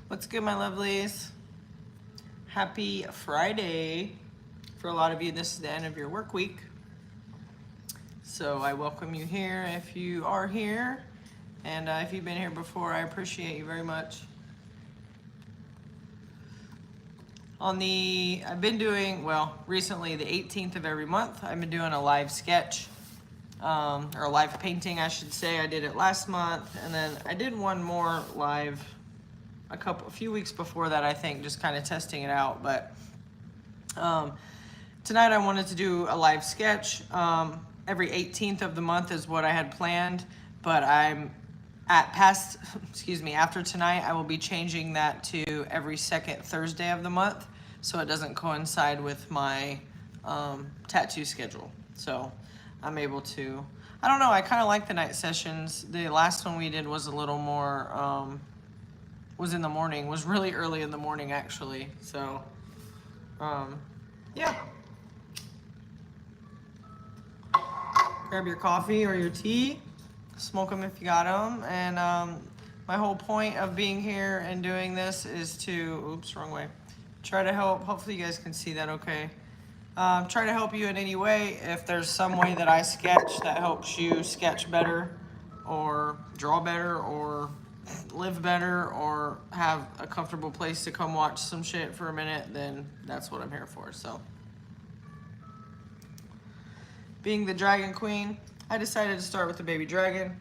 What's good, my lovelies? Happy Friday. For a lot of you, this is the end of your work week. So I welcome you here if you are here. And if you've been here before, I appreciate you very much. I've been doing, recently the 18th of every month, I've been doing a live sketch, or a live painting, I should say. I did it last month, and then I did one more live a few weeks before that, I think, just kind of testing it out. But tonight I wanted to do a live sketch. Every 18th of the month is what I had planned, but after tonight, I will be changing that to every second Thursday of the month, so it doesn't coincide with my tattoo schedule. So I'm able to, I don't know, I kind of like the night sessions. The last one we did was a little more, was in the morning, was really early in the morning actually. So, yeah. Grab your coffee or your tea, smoke them if you got them. And my whole point of being here and doing this is to, oops, wrong way. Try to help, hopefully you guys can see that okay. Try to help you in any way. If there's some way that I sketch that helps you sketch better or draw better or live better or have a comfortable place to come watch some shit for a minute, then that's what I'm here for. So, being the dragon queen, I decided to start with the baby dragon.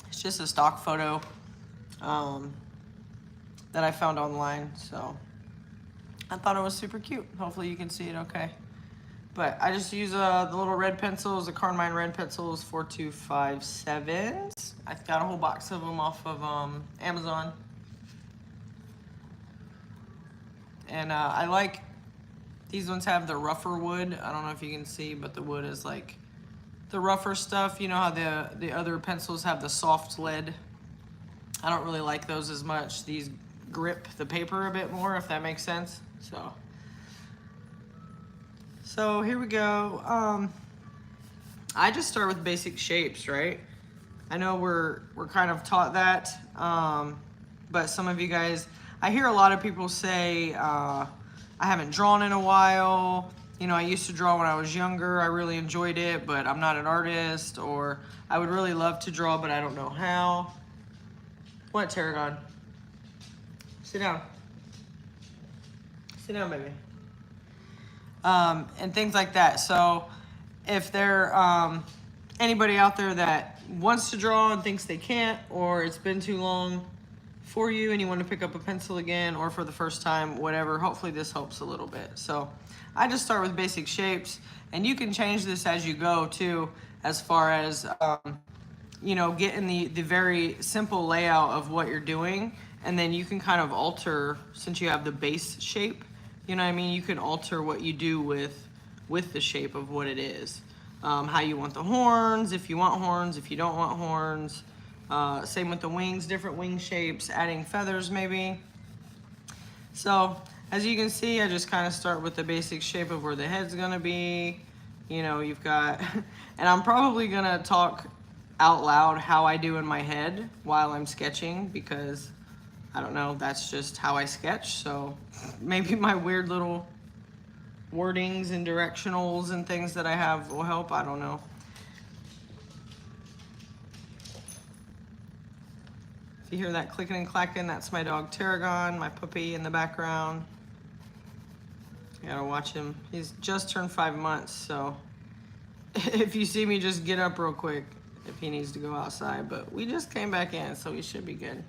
It's just a stock photo that I found online, so I thought it was super cute. Hopefully you can see it okay. But I just use the little red pencils, the Carmine red pencils, 4257s. I've got a whole box of them off of Amazon. And I like, these ones have the rougher wood. I don't know if you can see, but the wood is like the rougher stuff. You know how the other pencils have the soft lead? I don't really like those as much. These grip the paper a bit more, if that makes sense. So here we go. I just start with basic shapes, right? I know we're kind of taught that, but some of you guys, I hear a lot of people say, I haven't drawn in a while. You know, I used to draw when I was younger. I really enjoyed it, but I'm not an artist. Or I would really love to draw, but I don't know how. What, Tarragon? Sit down. Sit down, baby. And things like that. So if there anybody out there that wants to draw and thinks they can't, or it's been too long for you and you want to pick up a pencil again, or for the first time, whatever, hopefully this helps a little bit. So I just start with basic shapes, and you can change this as you go too, as far as you know, getting the very simple layout of what you're doing, and then you can kind of alter, since you have the base shape, you know what I mean, you can alter what you do with the shape of what it is. How you want the horns, if you want horns, if you don't want horns. Same with the wings, different wing shapes, adding feathers maybe. So as you can see, I just kind of start with the basic shape of where the head's gonna be. You know, you've got, and I'm probably gonna talk out loud how I do in my head while I'm sketching, because I don't know, that's just how I sketch. So maybe my weird little wordings and directionals and things that I have will help, I don't know. If you hear that clicking and clacking, that's my dog Tarragon, my puppy in the background. You gotta watch him. He's just turned 5 months, so if you see me, just get up real quick if he needs to go outside. But we just came back in, so we should be good.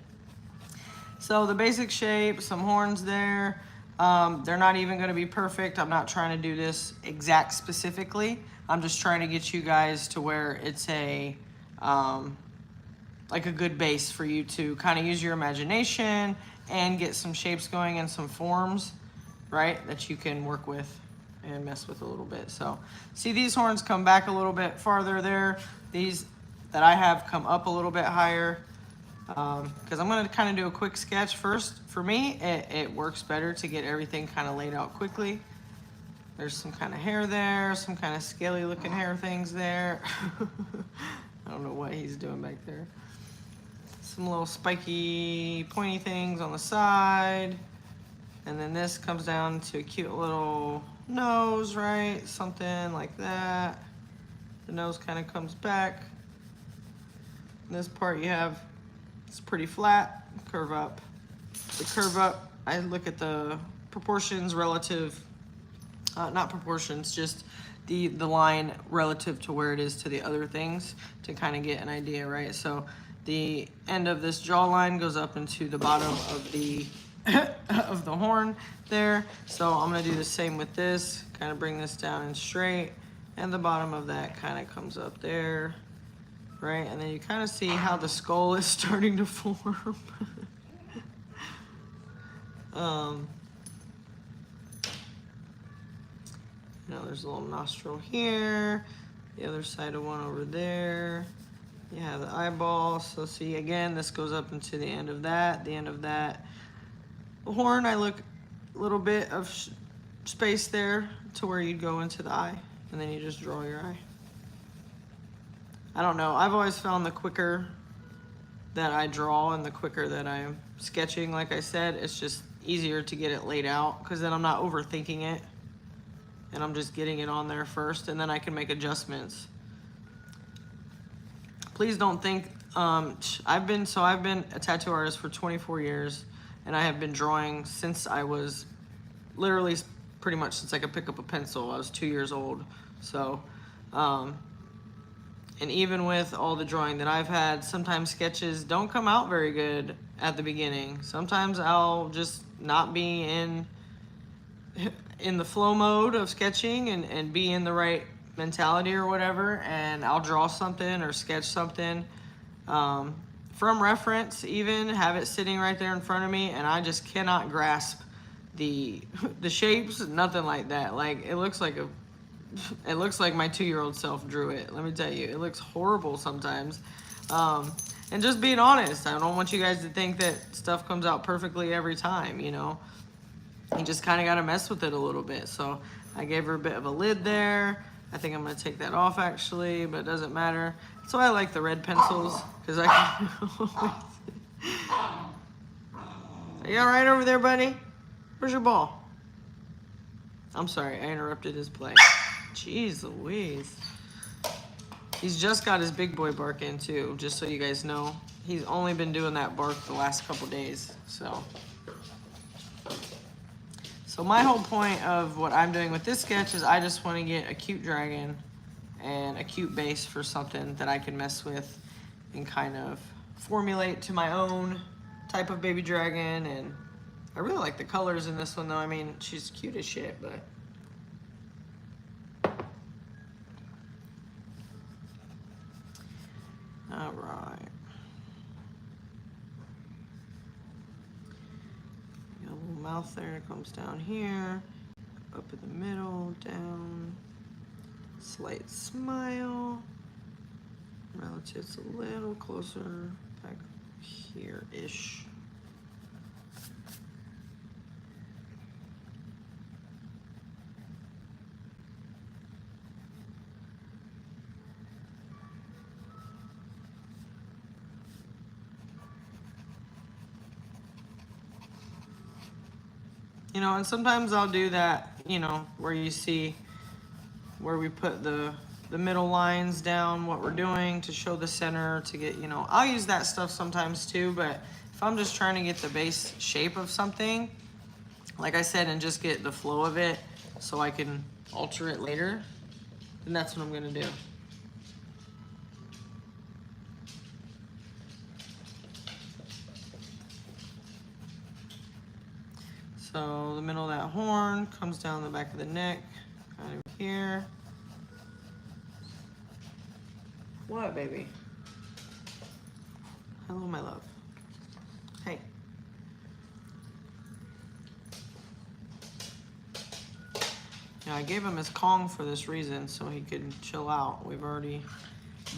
So the basic shape, some horns there. They're not even gonna be perfect. I'm not trying to do this exact specifically. I'm just trying to get you guys to where it's a, like a good base for you to kind of use your imagination and get some shapes going and some forms, right, that you can work with and mess with a little bit. So see, these horns come back a little bit farther there. These that I have come up a little bit higher, because I'm gonna kind of do a quick sketch first. For me, it works better to get everything kind of laid out quickly. There's some kind of hair there, some kind of scaly looking hair things there. I don't know what he's doing back there. some little spiky, pointy things on the side. And then this comes down to a cute little nose, right? Something like that. The nose kind of comes back. This part you have, it's pretty flat, curve up. The curve up, I look at the proportions relative, not proportions, just the line relative to where it is to the other things to kind of get an idea, right? So the end of this jawline goes up into the bottom of the of the horn there. So I'm gonna do the same with this, kind of bring this down and straight, and the bottom of that kind of comes up there, right? And then you kind of see how the skull is starting to form. You know, there's a little nostril here, the other side of one over there. You have the eyeball. So see, again, this goes up into the end of that, the end of that. The horn, I look a little bit of space there to where you'd go into the eye, and then you just draw your eye. I don't know, I've always found the quicker that I draw and the quicker that I'm sketching, like I said, it's just easier to get it laid out, because then I'm not overthinking it and I'm just getting it on there first, and then I can make adjustments. Please don't think, I've been a tattoo artist for 24 years, and I have been drawing since I was literally pretty much since I could pick up a pencil. I was 2 years old. So, and even with all the drawing that I've had, sometimes sketches don't come out very good at the beginning. Sometimes I'll just not be in the flow mode of sketching and be in the right mentality or whatever, and I'll draw something or sketch something from reference, even have it sitting right there in front of me, and I just cannot grasp the shapes, nothing like that. Like it looks like my 2-year-old self drew it. Let me tell you, it looks horrible sometimes. And just being honest, I don't want you guys to think that stuff comes out perfectly every time, you know. You just kind of got to mess with it a little bit. So I gave her a bit of a lid there. I think I'm going to take that off actually, but it doesn't matter. That's why I like the red pencils, because I can always... Are you all right over there, buddy? Where's your ball? I'm sorry, I interrupted his play. Jeez Louise. He's just got his big boy bark in too, just so you guys know. He's only been doing that bark the last couple days, so. So my whole point of what I'm doing with this sketch is I just want to get a cute dragon and a cute base for something that I can mess with and kind of formulate to my own type of baby dragon. And I really like the colors in this one though. I mean, she's cute as shit, but. All right. Got a little mouth there, it comes down here, up in the middle, down, slight smile. Relatives a little closer, back here-ish. You know, and sometimes I'll do that, you know, where you see where we put the middle lines down, what we're doing to show the center, to get, you know, I'll use that stuff sometimes too, but if I'm just trying to get the base shape of something, like I said, and just get the flow of it so I can alter it later, then that's what I'm gonna do. So the middle of that horn comes down the back of the neck, kind of here. What, baby? Hello, my love. Hey. Yeah, I gave him his Kong for this reason, so he could chill out. We've already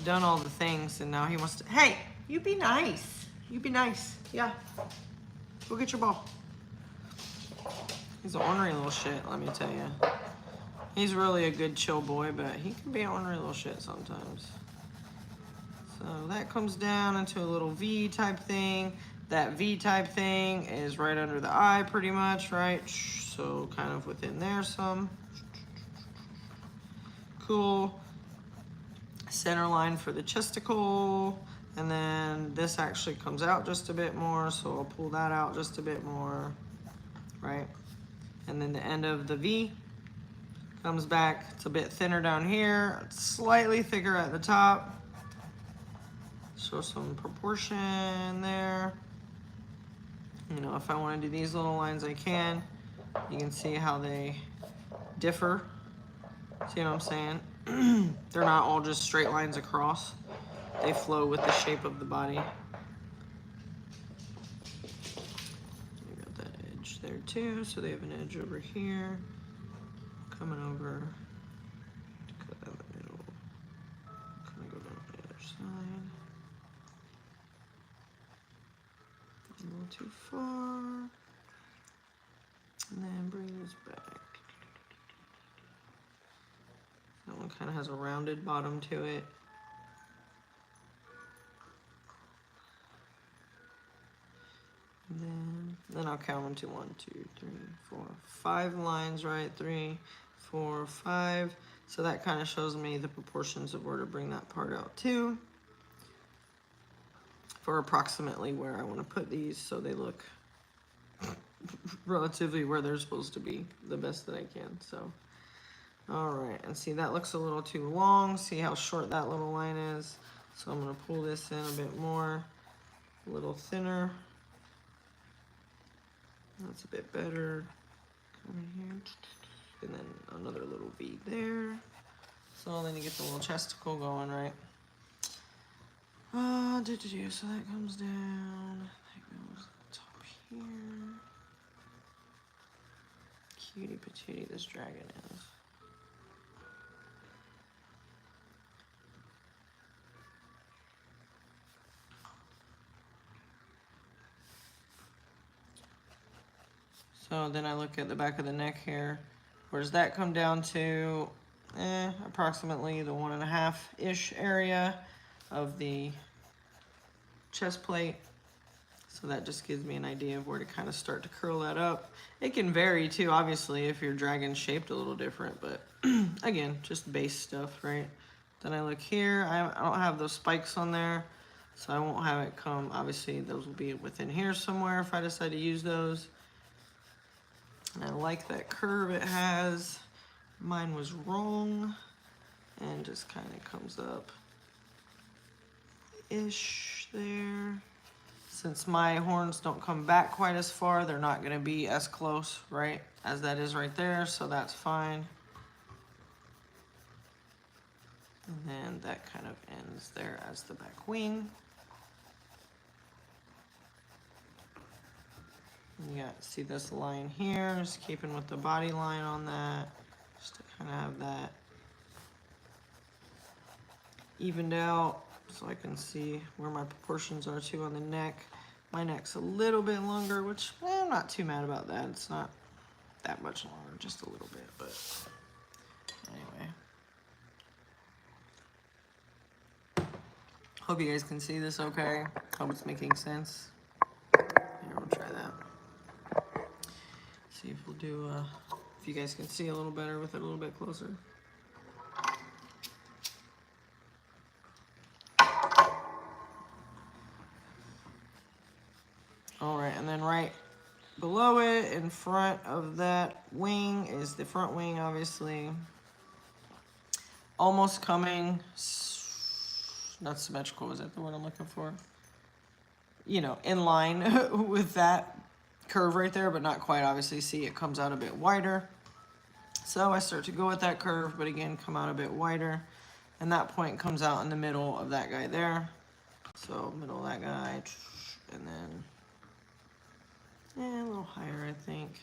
done all the things, and now he wants to... Hey, you be nice. You be nice. Yeah. Go get your ball. He's an ornery little shit, let me tell you. He's really a good chill boy, but he can be an ornery little shit sometimes. So that comes down into a little V type thing. That V type thing is right under the eye pretty much, right? So kind of within there some. Cool. Center line for the chesticle. And then this actually comes out just a bit more, so I'll pull that out just a bit more, right? And then the end of the V comes back. It's a bit thinner down here, it's slightly thicker at the top. Show some proportion there. You know, if I want to do these little lines, I can. You can see how they differ. See what I'm saying? They're not all just straight lines across. They flow with the shape of the body. You got that edge there too, so they have an edge over here. Coming over, cut out the middle. Kind of go down the other side. A little too far. And then bring this back. That one kind of has a rounded bottom to it. And then I'll count them to 1, 2, 3, 4, 5 lines, right? 3, 4, 5. So that kind of shows me the proportions of where to bring that part out to, for approximately where I want to put these so they look relatively where they're supposed to be, the best that I can. So, all right, and see that looks a little too long. See how short that little line is. So I'm going to pull this in a bit more, a little thinner. That's a bit better. Come in here, and then another little V there. So then you get the little chesticle going, right? So that comes down. That goes top here. Cutie patootie, this dragon is. So then I look at the back of the neck here. Where does that come down to? Approximately the 1.5-ish area of the chest plate. So that just gives me an idea of where to kind of start to curl that up. It can vary too, obviously, if your dragon's shaped a little different, but again, just base stuff, right? Then I look here, I don't have those spikes on there, so I won't have it come, obviously those will be within here somewhere if I decide to use those. And I like that curve it has. Mine was wrong, and just kind of comes up ish there. Since my horns don't come back quite as far, they're not going to be as close, right, as that is right there, so that's fine. And then that kind of ends there as the back wing. And you got, see this line here, just keeping with the body line on that, just to kind of have that evened out. So I can see where my proportions are too on the neck. My neck's a little bit longer, which I'm not too mad about that. It's not that much longer, just a little bit, but anyway. Hope you guys can see this okay. Hope it's making sense. Here, we'll try that. See if we'll do, if you guys can see a little better with it a little bit closer. All right, and then right below it, in front of that wing, is the front wing, obviously. Almost coming, not symmetrical, is that the word I'm looking for? You know, in line with that curve right there, but not quite, obviously. See, it comes out a bit wider. So I start to go with that curve, but again, come out a bit wider. And that point comes out in the middle of that guy there. So middle of that guy, and then a little higher, I think.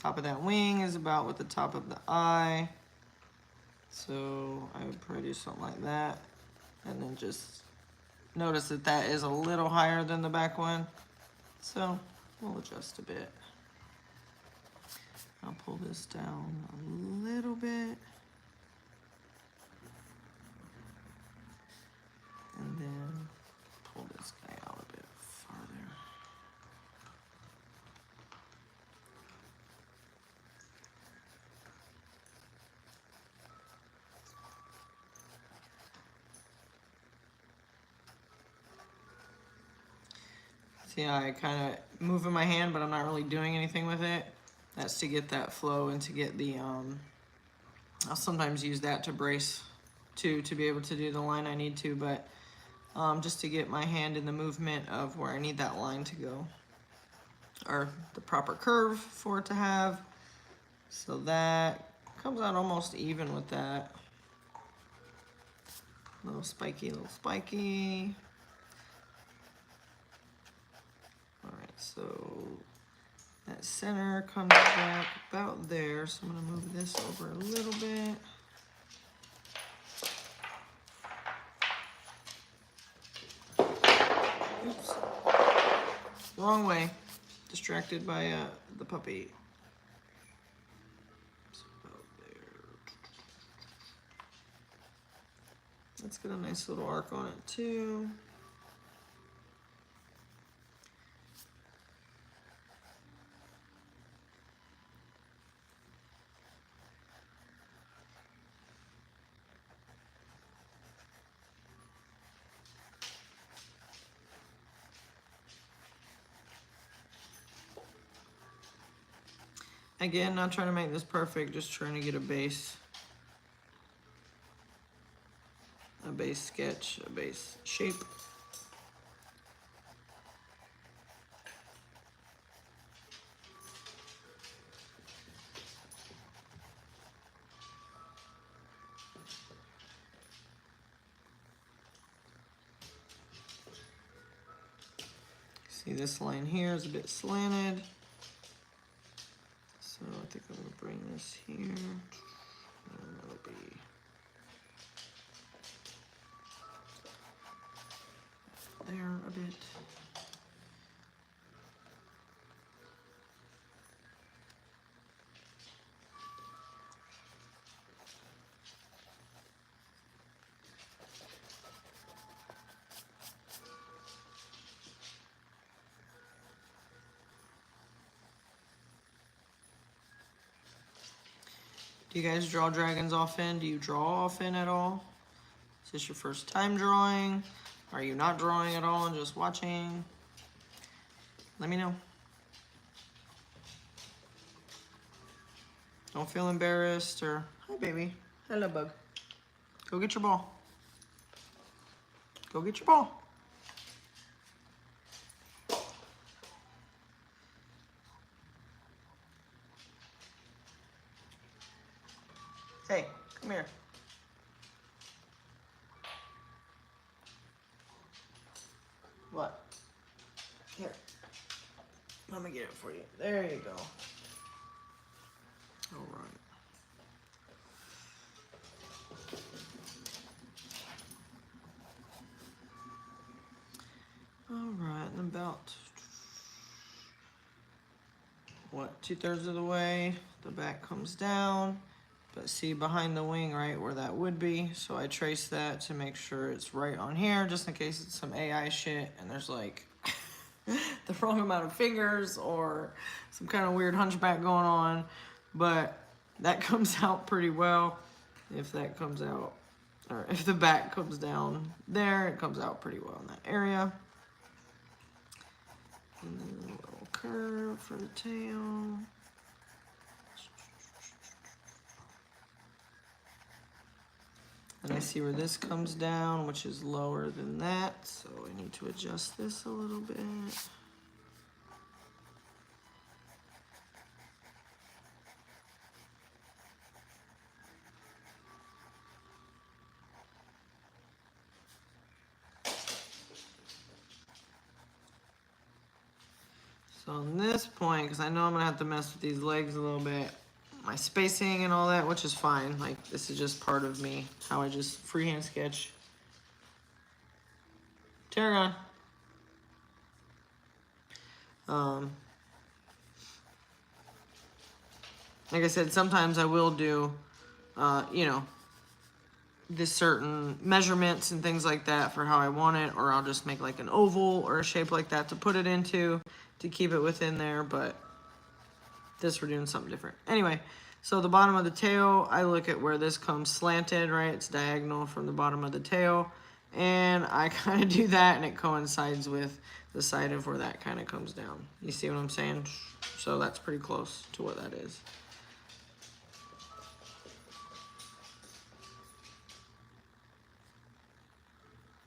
Top of that wing is about with the top of the eye. So I would probably do something like that. And then just notice that that is a little higher than the back one. So we'll adjust a bit. I'll pull this down a little bit. See how I kind of moving my hand, but I'm not really doing anything with it. That's to get that flow and to get the, I'll sometimes use that to brace too, to be able to do the line I need to, but just to get my hand in the movement of where I need that line to go, or the proper curve for it to have. So that comes out almost even with that. Little spiky, little spiky. All right, so that center comes back about there. So I'm gonna move this over a little bit. Oops, wrong way. Distracted by the puppy. So about there. Let's get a nice little arc on it too. Again, not trying to make this perfect, just trying to get a base sketch, a base shape. See, this line here is a bit slanted. So I think I'm gonna bring this here, and that'll be there a bit. Do you guys draw dragons often? Do you draw often at all? Is this your first time drawing? Are you not drawing at all and just watching? Let me know. Don't feel embarrassed or, hi baby, hello bug. Go get your ball. Go get your ball. Hey, come here. What? Here. Let me get it for you. There you go. All right. All right, and about, what, 2/3 of the way, the back comes down. But see behind the wing, right, where that would be. So I trace that to make sure it's right on here, just in case it's some AI shit and there's like the wrong amount of fingers or some kind of weird hunchback going on. But that comes out pretty well. If that comes out, or if the back comes down there, it comes out pretty well in that area. And then a little curve for the tail. And I see where this comes down, which is lower than that, so I need to adjust this a little bit. So on this point, because I know I'm gonna have to mess with these legs a little bit, my spacing and all that, which is fine. Like, this is just part of me, how I just freehand sketch. Tarragon. Like I said, sometimes I will do, you know, this certain measurements and things like that for how I want it, or I'll just make like an oval or a shape like that to put it into to keep it within there, but this we're doing something different. Anyway, so the bottom of the tail, I look at where this comes slanted, right? It's diagonal from the bottom of the tail, and I kind of do that, and it coincides with the side of where that kind of comes down. You see what I'm saying? So that's pretty close to what that is.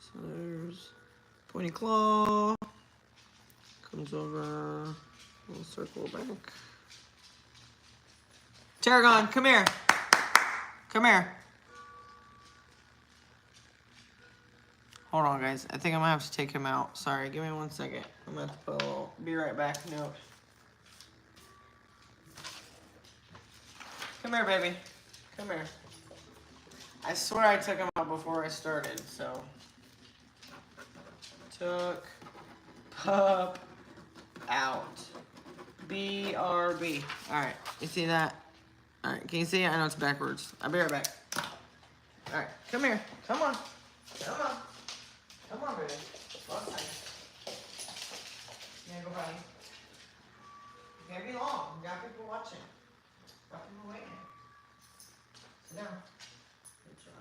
So there's pointy claw, comes over, we'll circle back. Tarragon, come here. Come here. Hold on, guys. I think I'm gonna have to take him out. Sorry, give me 1 second. I'm gonna have to put a little, be right back note. Come here, baby. Come here. I swear I took him out before I started, so. Took pup out. BRB. Alright, you see that? Alright, can you see it? I know it's backwards. I'll be right back. Alright, come here. Come on. Come on. Come on, baby. 1 second. You gotta go potty. You can't be long. You got people watching. Got people waiting. Sit down. Good job.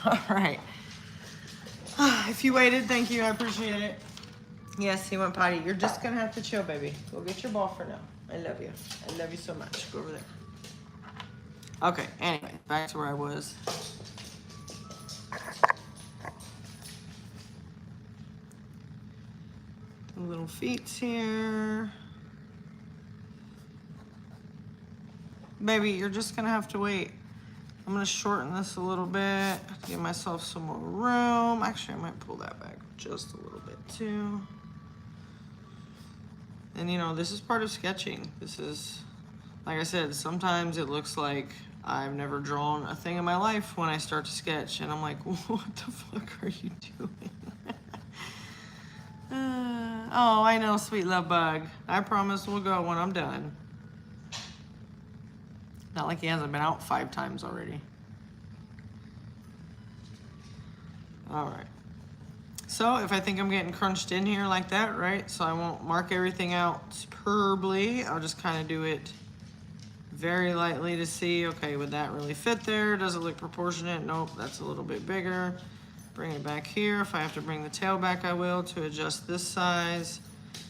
All right. If you waited, thank you. I appreciate it. Yes, he went potty. You're just going to have to chill, baby. Go get your ball for now. I love you. I love you so much. Go over there. Okay, anyway, back to where I was. The little feet here. Baby, you're just going to have to wait. I'm gonna shorten this a little bit to give myself some more room. Actually, I might pull that back just a little bit too. And you know, this is part of sketching. This is, like I said, sometimes it looks like I've never drawn a thing in my life when I start to sketch. And I'm like, what the fuck are you doing? Oh, I know, sweet love bug. I promise we'll go when I'm done. Not like he hasn't been out 5 times already. All right. So if I think I'm getting crunched in here like that, right? So I won't mark everything out superbly. I'll just kind of do it very lightly to see, okay, would that really fit there? Does it look proportionate? Nope, that's a little bit bigger. Bring it back here. If I have to bring the tail back, I will to adjust this size.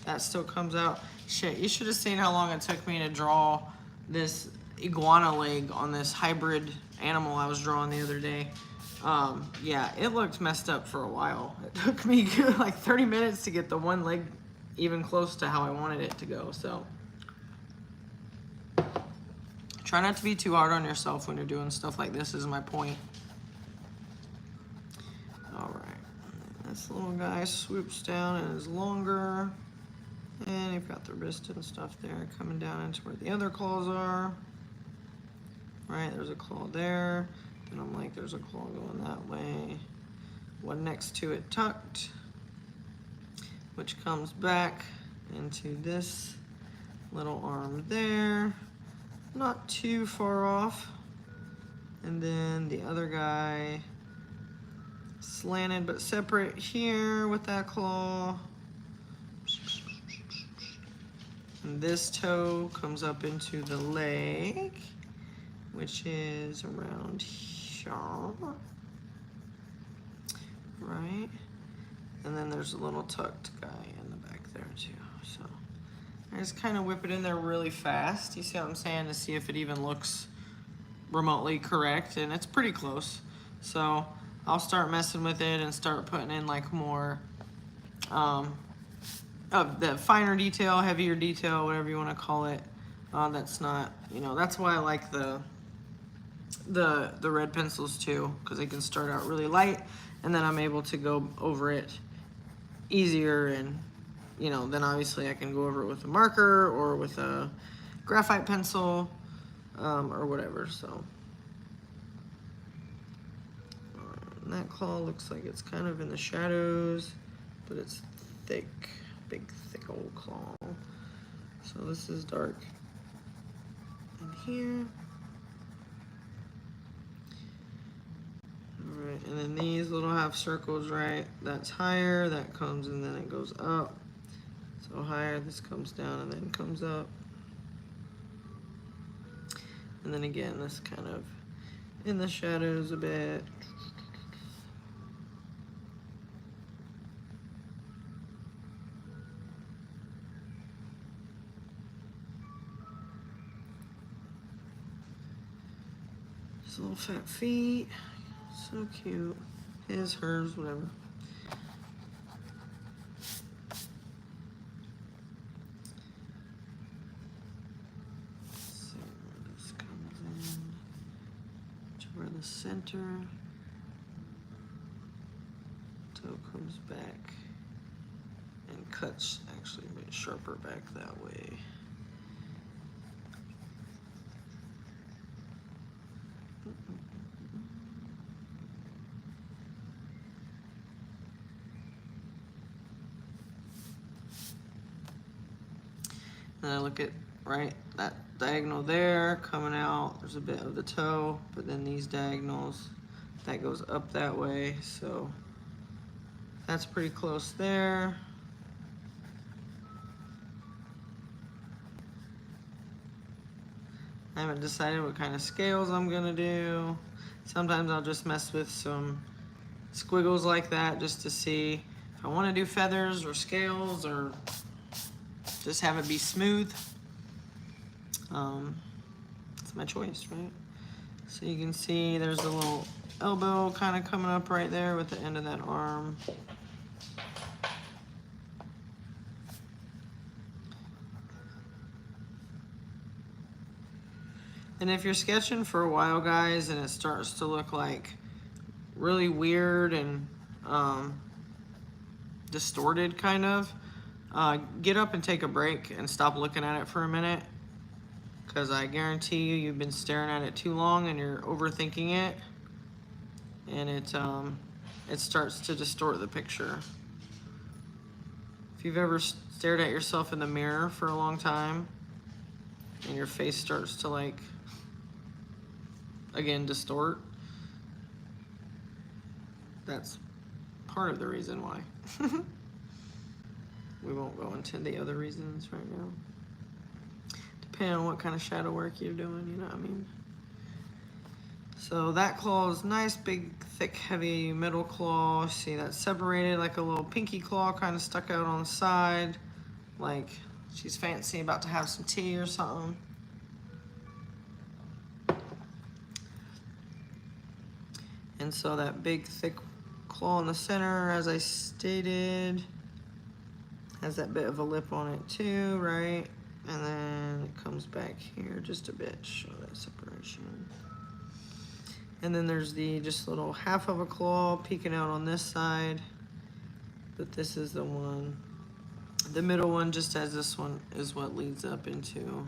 That still comes out. Shit, you should have seen how long it took me to draw this iguana leg on this hybrid animal I was drawing the other day. Yeah, it looked messed up for a while. It took me like 30 minutes to get the one leg even close to how I wanted it to go, so. Try not to be too hard on yourself when you're doing stuff like this is my point. All right, this little guy swoops down and is longer. And you've got the wrist and stuff there coming down into where the other claws are. Right, there's a claw there. And I'm like, there's a claw going that way. One next to it tucked, which comes back into this little arm there. Not too far off. And then the other guy slanted but separate here with that claw. And this toe comes up into the leg, which is around here, right? And then there's a little tucked guy in the back there too. So I just kind of whip it in there really fast. You see what I'm saying? To see if it even looks remotely correct, and it's pretty close. So I'll start messing with it and start putting in like more of the finer detail, heavier detail, whatever you want to call it. That's not, you know, that's why I like the red pencils too, because they can start out really light, and then I'm able to go over it easier, and you know, then obviously I can go over it with a marker or with a graphite pencil or whatever. So and that claw looks like it's kind of in the shadows, but it's thick, big thick old claw. So this is dark in here. Alright, and then these little half circles, right? That's higher, that comes and then it goes up. So higher, this comes down and then comes up. And then again, this kind of in the shadows a bit. His little fat feet, so cute. His, hers, whatever. Let's see where this comes in. To where the center toe comes back and cuts actually a bit sharper back that way. Then I look at, right, that diagonal there coming out, there's a bit of the toe, but then these diagonals, that goes up that way, so that's pretty close there. I haven't decided what kind of scales I'm gonna do. Sometimes I'll just mess with some squiggles like that just to see if I wanna do feathers or scales or just have it be smooth. It's my choice, right? So you can see there's a little elbow kind of coming up right there with the end of that arm. And if you're sketching for a while, guys, and it starts to look like really weird and distorted kind of, get up and take a break and stop looking at it for a minute, because I guarantee you, you've been staring at it too long and you're overthinking it, and it starts to distort the picture. If you've ever stared at yourself in the mirror for a long time and your face starts to, like, again, distort, that's part of the reason why. We won't go into the other reasons right now. Depending on what kind of shadow work you're doing, you know what I mean? So that claw is nice, big, thick, heavy middle claw. See, that's separated like a little pinky claw kind of stuck out on the side, like she's fancy about to have some tea or something. And so that big, thick claw in the center, as I stated, has that bit of a lip on it too, right? And then it comes back here just a bit, show that separation. And then there's the just little half of a claw peeking out on this side, but this is the one. The middle one, just as this one, is what leads up into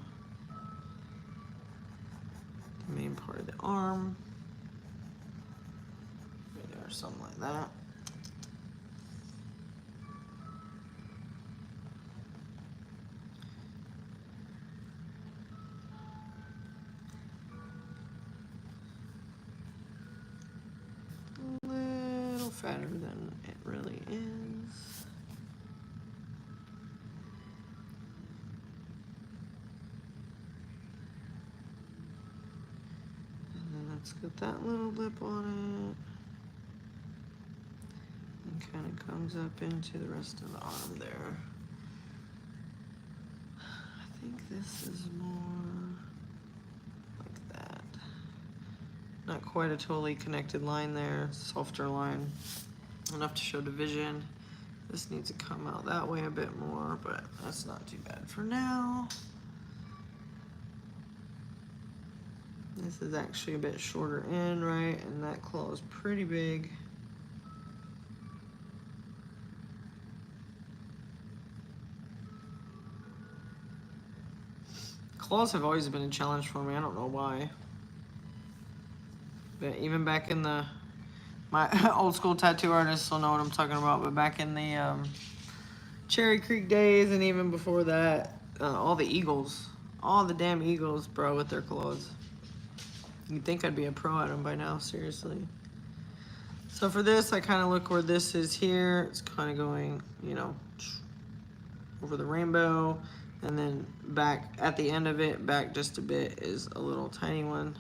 the main part of the arm. Right there, something like that. fatter than it really is. And then let's get that little lip on it. And kind of comes up into the rest of the arm there. I think this is more like that. Not quite a totally connected line there, softer line. Enough to show division. This needs to come out that way a bit more, but that's not too bad for now. This is actually a bit shorter in, right? And that claw is pretty big. Claws have always been a challenge for me. I don't know why. But even back in my old school tattoo artists will know what I'm talking about. But back in the Cherry Creek days, and even before that, all the eagles, all the damn eagles, bro, with their claws. You'd think I'd be a pro at them by now, seriously. So for this, I kind of look where this is here. It's kind of going, you know, over the rainbow. And then back at the end of it, back just a bit, is a little tiny one.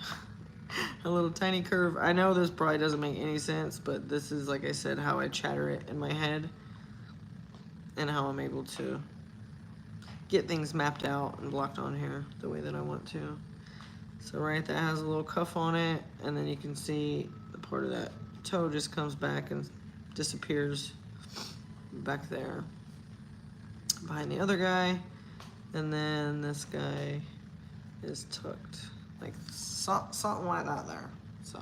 A little tiny curve. I know this probably doesn't make any sense, but this is, like I said, how I chatter it in my head. And how I'm able to get things mapped out and blocked on here the way that I want to. So right, that has a little cuff on it, and then you can see the part of that toe just comes back and disappears back there behind the other guy. And then this guy is tucked, like something like that there, so.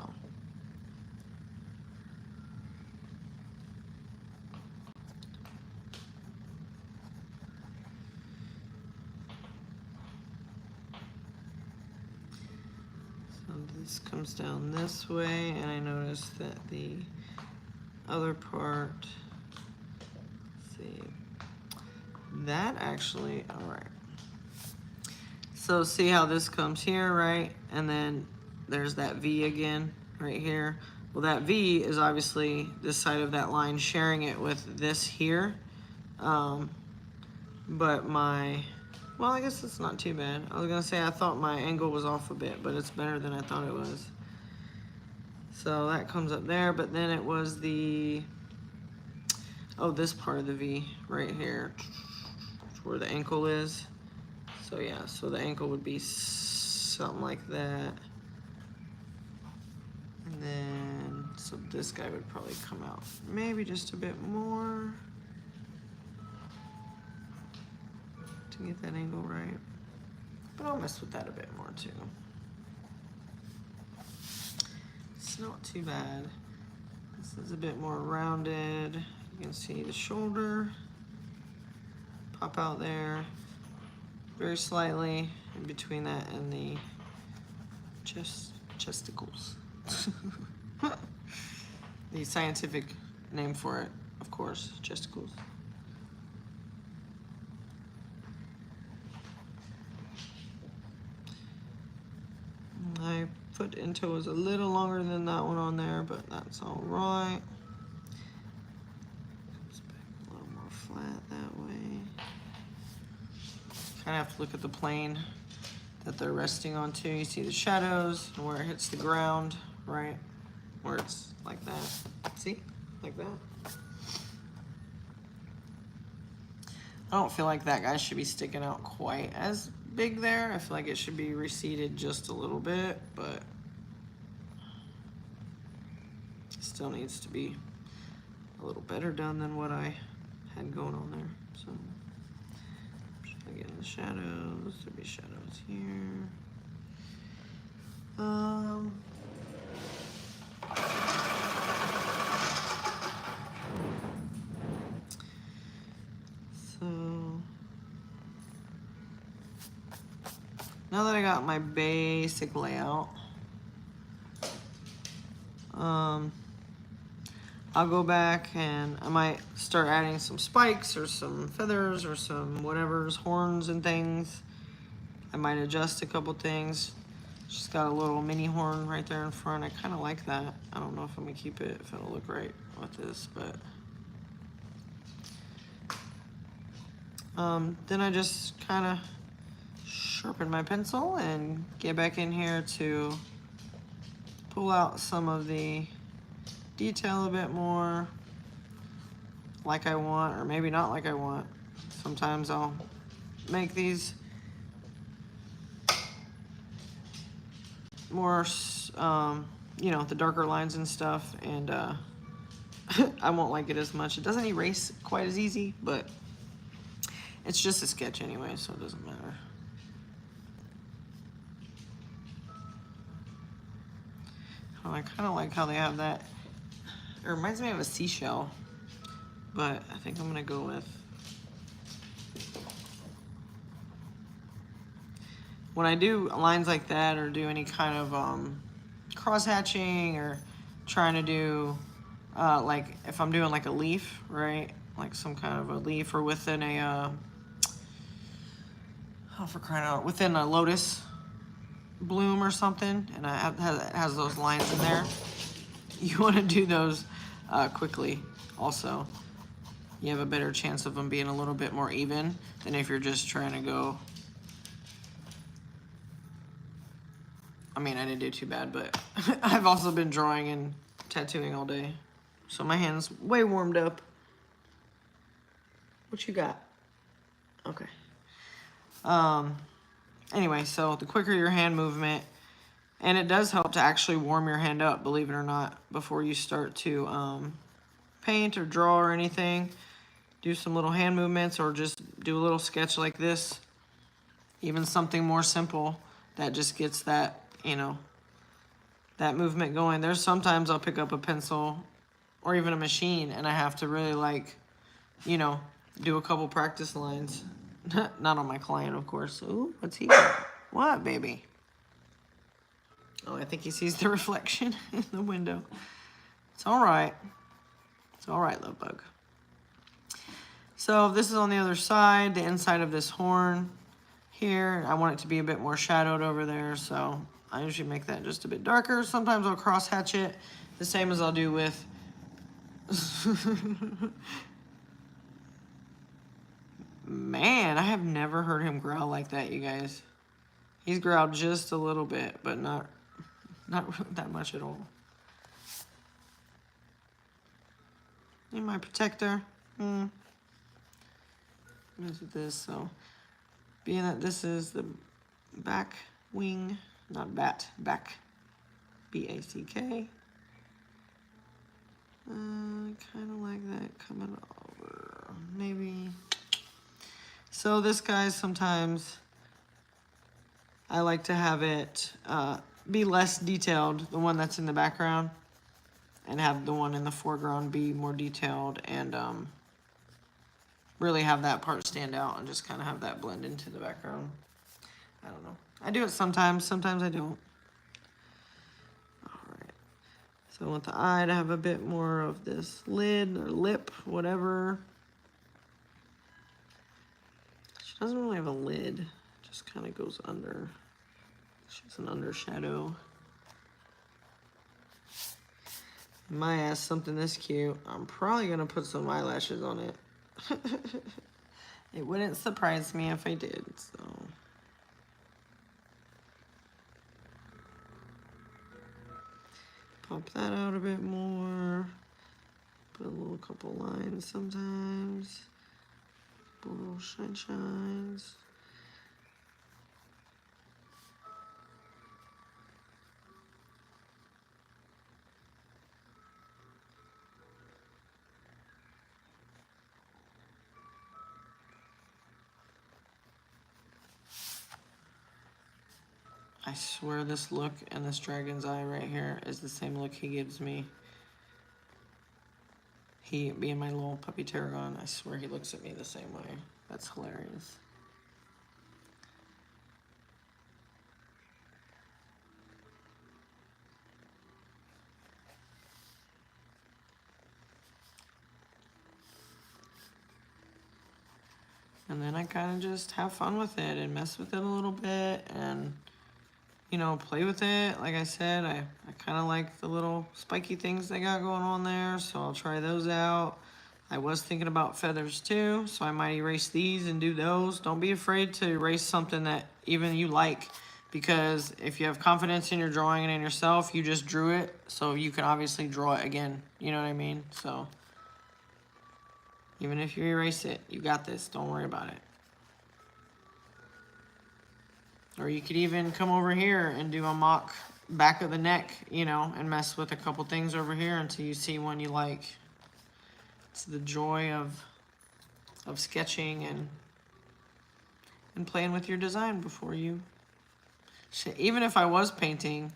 So this comes down this way, and I noticed that the other part, let's see, that actually, all right. So see how this comes here, right? And then there's that V again right here. Well, that V is obviously this side of that line sharing it with this here. But well, I guess it's not too bad. I was gonna say I thought my angle was off a bit, but it's better than I thought it was. So that comes up there, but then it was the, oh, this part of the V right here, where the ankle is. So yeah, so the ankle would be something like that. And then, so this guy would probably come out maybe just a bit more to get that angle right. But I'll mess with that a bit more too. It's not too bad. This is a bit more rounded. You can see the shoulder pop out there. Very slightly in between that and the chesticles. The scientific name for it, of course, chesticles. My foot and toe is a little longer than that one on there, but that's all right. Comes back a little more flat that way. Kind of have to look at the plane that they're resting on too. You see the shadows and where it hits the ground, right? Where it's like that. See? Like that. I don't feel like that guy should be sticking out quite as big there. I feel like it should be receded just a little bit, but it still needs to be a little better done than what I had going on there. So again, the shadows, there'll be shadows here. So now that I got my basic layout, I'll go back and I might start adding some spikes or some feathers or some whatever's, horns and things. I might adjust a couple things. She's got a little mini horn right there in front. I kind of like that. I don't know if I'm gonna keep it, if it'll look right with this, but then I just kind of sharpen my pencil and get back in here to pull out some of the detail a bit more like I want, or maybe not like I want. Sometimes I'll make these more, you know, the darker lines and stuff, and I won't like it as much. It doesn't erase quite as easy, but it's just a sketch anyway, so it doesn't matter. Oh, I kind of like how they have that. It reminds me of a seashell, but I think I'm gonna go with, when I do lines like that or do any kind of cross hatching or trying to do like if I'm doing like a leaf, right? Like some kind of a leaf, or within a oh, for crying out, within a lotus bloom or something, and it has those lines in there. You want to do those quickly also. You have a better chance of them being a little bit more even than if you're just trying to go. I mean, I didn't do too bad, but I've also been drawing and tattooing all day, so my hand's way warmed up. What you got? Okay. Anyway, so the quicker your hand movement, and it does help to actually warm your hand up, believe it or not, before you start to paint or draw or anything. Do some little hand movements, or just do a little sketch like this. Even something more simple that just gets that, you know, that movement going. There's sometimes I'll pick up a pencil or even a machine and I have to really, like, you know, do a couple practice lines. Not on my client, of course. Ooh, what's he got? What, baby? Oh, I think he sees the reflection in the window. It's all right. It's all right, love bug. So this is on the other side, the inside of this horn here. I want it to be a bit more shadowed over there, so I usually make that just a bit darker. Sometimes I'll cross hatch it, the same as I'll do with man, I have never heard him growl like that, you guys. He's growled just a little bit, but not that much at all. And my protector, mess with this. So being that this is the back wing, not bat, back, B-A-C-K. Kind of like that coming over, maybe. So this guy, sometimes I like to have it be less detailed, the one that's in the background, and have the one in the foreground be more detailed, and really have that part stand out and just kind of have that blend into the background. I don't know. I do it sometimes, sometimes I don't. All right. So I want the eye to have a bit more of this lid or lip, whatever. She doesn't really have a lid. It just kind of goes under. She's an undershadow. My ass, something this cute. I'm probably gonna put some eyelashes on it. It wouldn't surprise me if I did, so. Pop that out a bit more. Put a little couple lines sometimes. Put little shines. I swear this look and this dragon's eye right here is the same look he gives me. He, being my little puppy Tarragon, I swear he looks at me the same way. That's hilarious. And then I kind of just have fun with it and mess with it a little bit and you know, play with it. Like I said, I kind of like the little spiky things they got going on there, so I'll try those out. I was thinking about feathers too, so I might erase these and do those. Don't be afraid to erase something that even you like, because if you have confidence in your drawing and in yourself, you just drew it, so you can obviously draw it again. You know what I mean? So even if you erase it, you got this. Don't worry about it. Or you could even come over here and do a mock back of the neck, you know, and mess with a couple things over here until you see one you like. It's the joy of sketching and playing with your design before you. Even if I was painting,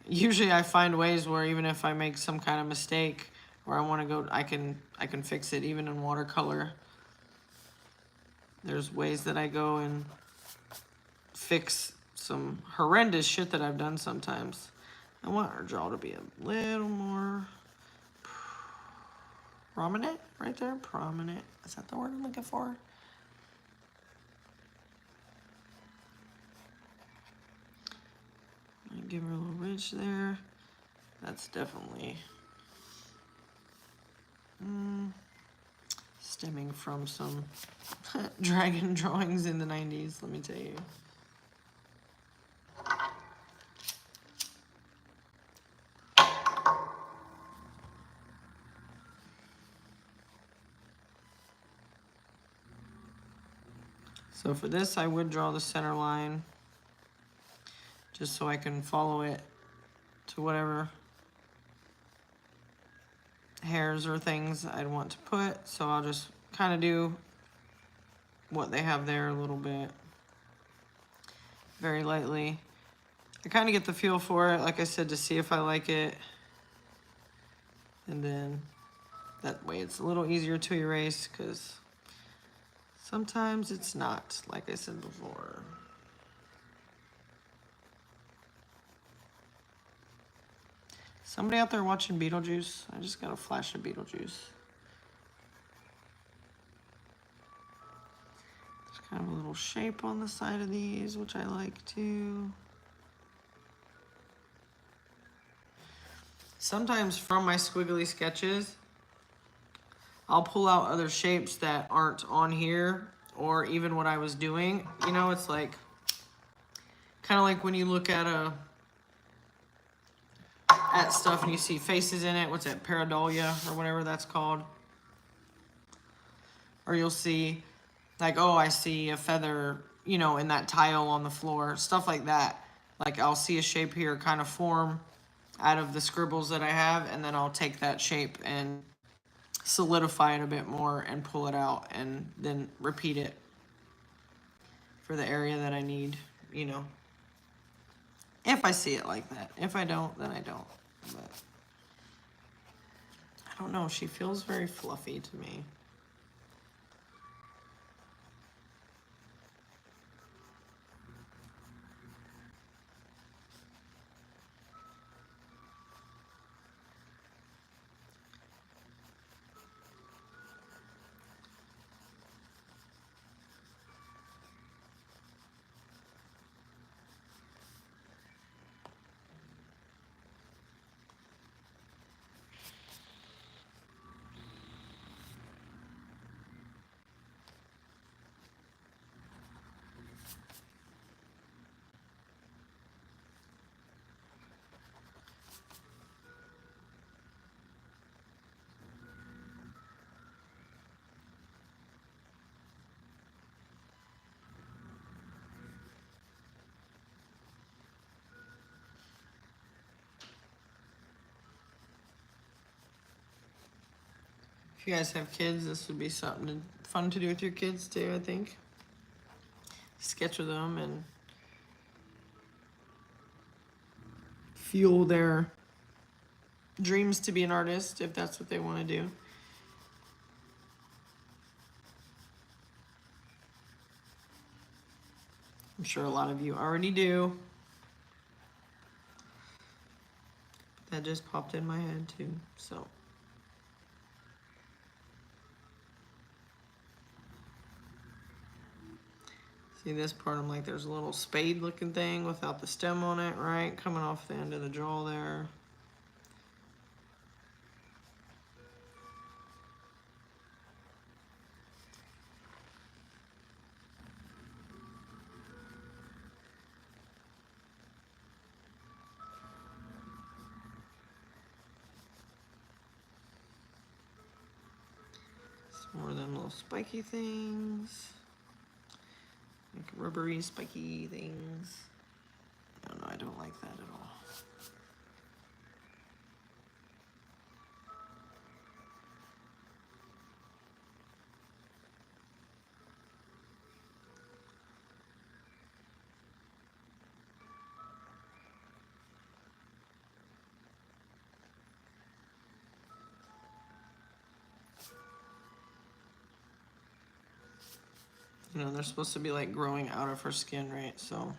usually I find ways where even if I make some kind of mistake or I want to go, I can fix it even in watercolor. There's ways that I go and fix some horrendous shit that I've done sometimes. I want our jaw to be a little more prominent right there. Prominent. Is that the word I'm looking for? Give her a little ridge there. That's definitely stemming from some dragon drawings in the 90s, let me tell you. So for this, I would draw the center line just so I can follow it to whatever hairs or things I'd want to put. So I'll just kind of do what they have there a little bit, very lightly. I kind of get the feel for it, like I said, to see if I like it. And then that way it's a little easier to erase, because sometimes it's not, like I said before. Somebody out there watching Beetlejuice? I just got a flash of Beetlejuice. There's kind of a little shape on the side of these, which I like too. Sometimes from my squiggly sketches, I'll pull out other shapes that aren't on here, or even what I was doing. You know, it's like, kind of like when you look at stuff and you see faces in it. What's that, pareidolia or whatever that's called? Or you'll see, like, oh, I see a feather, you know, in that tile on the floor. Stuff like that. Like, I'll see a shape here kind of form out of the scribbles that I have, and then I'll take that shape and solidify it a bit more and pull it out and then repeat it for the area that I need, you know. If I see it like that. If I don't, then I don't. But I don't know, she feels very fluffy to me. If you guys have kids, this would be something fun to do with your kids too, I think. Sketch with them and fuel their dreams to be an artist, if that's what they want to do. I'm sure a lot of you already do. That just popped in my head too, so. See this part, I'm like, there's a little spade looking thing without the stem on it, right? Coming off the end of the jaw there. Some more of them little spiky things. Like rubbery, spiky things. I don't know, I don't like that at all. You know, they're supposed to be like growing out of her skin, right? So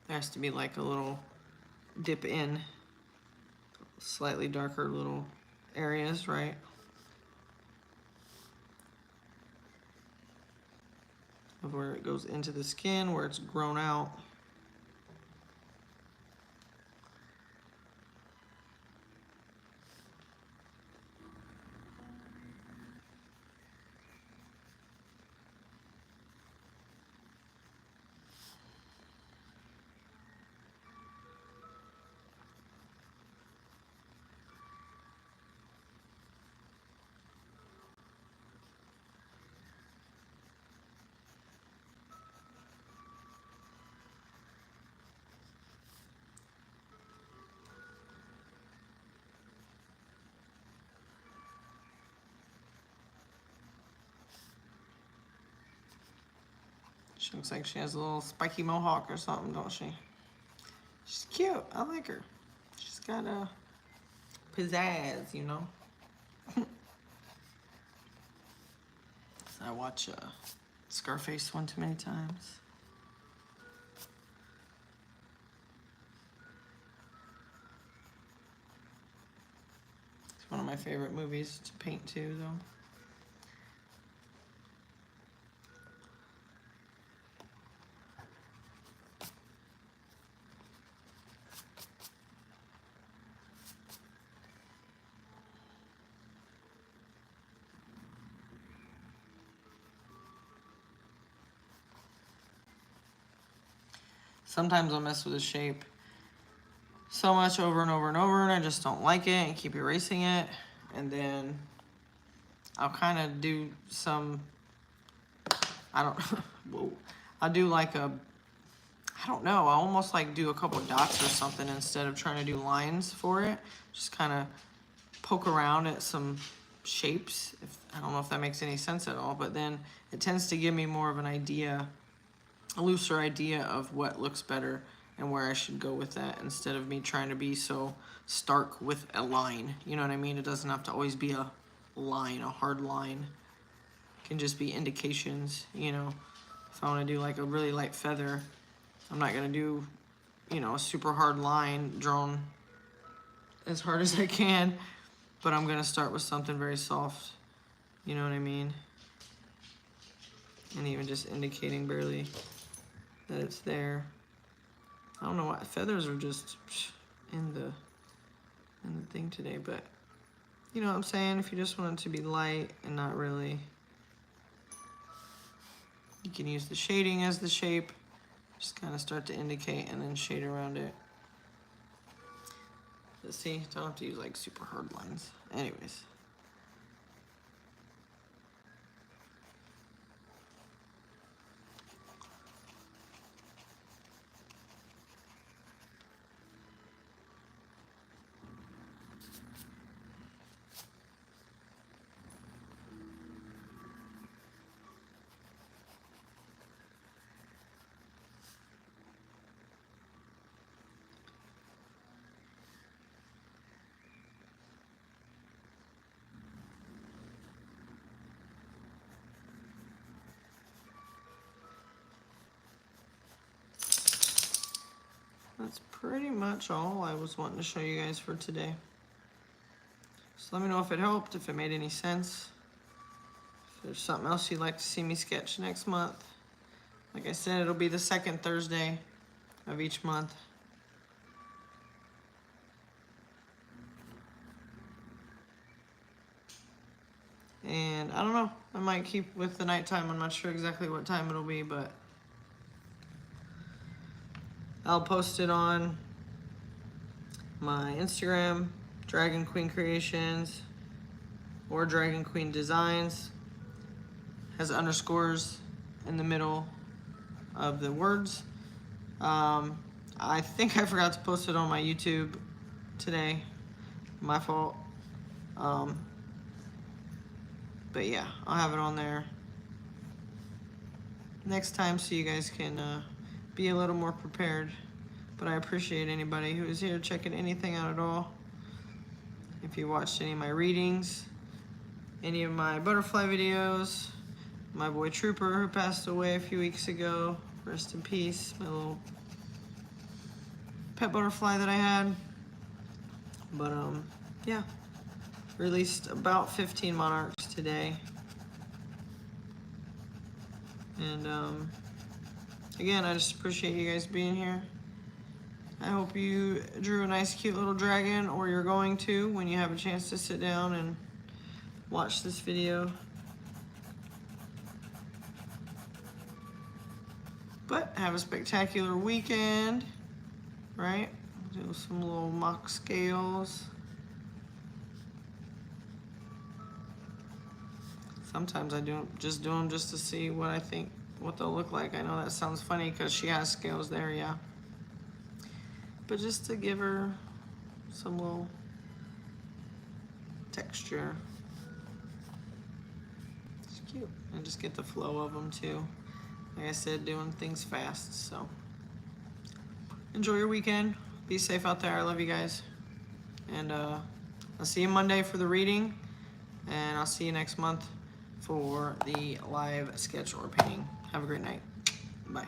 there has to be like a little dip in, slightly darker little areas, right? Of where it goes into the skin, where it's grown out. She looks like she has a little spiky mohawk or something, don't she? She's cute. I like her. She's got a pizzazz, you know? I watch Scarface one too many times. It's one of my favorite movies to paint too, though. Sometimes I'll mess with the shape so much over and over and over, and I just don't like it and keep erasing it. And then I'll kind of do some, I don't, whoa. I'll do like a, I don't know, I almost like do a couple dots or something instead of trying to do lines for it. Just kind of poke around at some shapes. I don't know if that makes any sense at all, but then it tends to give me more of an idea, a looser idea of what looks better and where I should go with that, instead of me trying to be so stark with a line. You know what I mean? It doesn't have to always be a line, a hard line. It can just be indications, you know. If I want to do like a really light feather, I'm not going to do, you know, a super hard line drawn as hard as I can, but I'm going to start with something very soft. You know what I mean? And even just indicating barely that it's there. I don't know why feathers are just in the thing today, but you know what I'm saying? If you just want it to be light and not really, you can use the shading as the shape. Just kind of start to indicate and then shade around it. But see, don't have to use like super hard lines. Anyways. That's pretty much all I was wanting to show you guys for today. So let me know if it helped, if it made any sense. If there's something else you'd like to see me sketch next month, Like I said, it'll be the second Thursday of each month. And I don't know, I might keep with the nighttime. I'm not sure exactly what time it'll be, but I'll post it on my Instagram, Dragon Queen Creations, or Dragon Queen Designs. Has underscores in the middle of the words. I think I forgot to post it on my YouTube today. My fault. But yeah, I'll have it on there next time so you guys can be a little more prepared. But I appreciate anybody who is here checking anything out at all. If you watched any of my readings, any of my butterfly videos, my boy Trooper who passed away a few weeks ago, rest in peace, my little pet butterfly that I had. But yeah, released about 15 monarchs today. And again, I just appreciate you guys being here. I hope you drew a nice cute little dragon, or you're going to when you have a chance to sit down and watch this video. But have a spectacular weekend, right? Do some little mock scales. Sometimes I just do them just to see what I think, what they'll look like. I know that sounds funny because she has scales there, yeah. But just to give her some little texture. It's cute. And just get the flow of them too. Like I said, doing things fast, so. Enjoy your weekend. Be safe out there. I love you guys. And I'll see you Monday for the reading. And I'll see you next month for the live sketch or painting. Have a great night. Bye.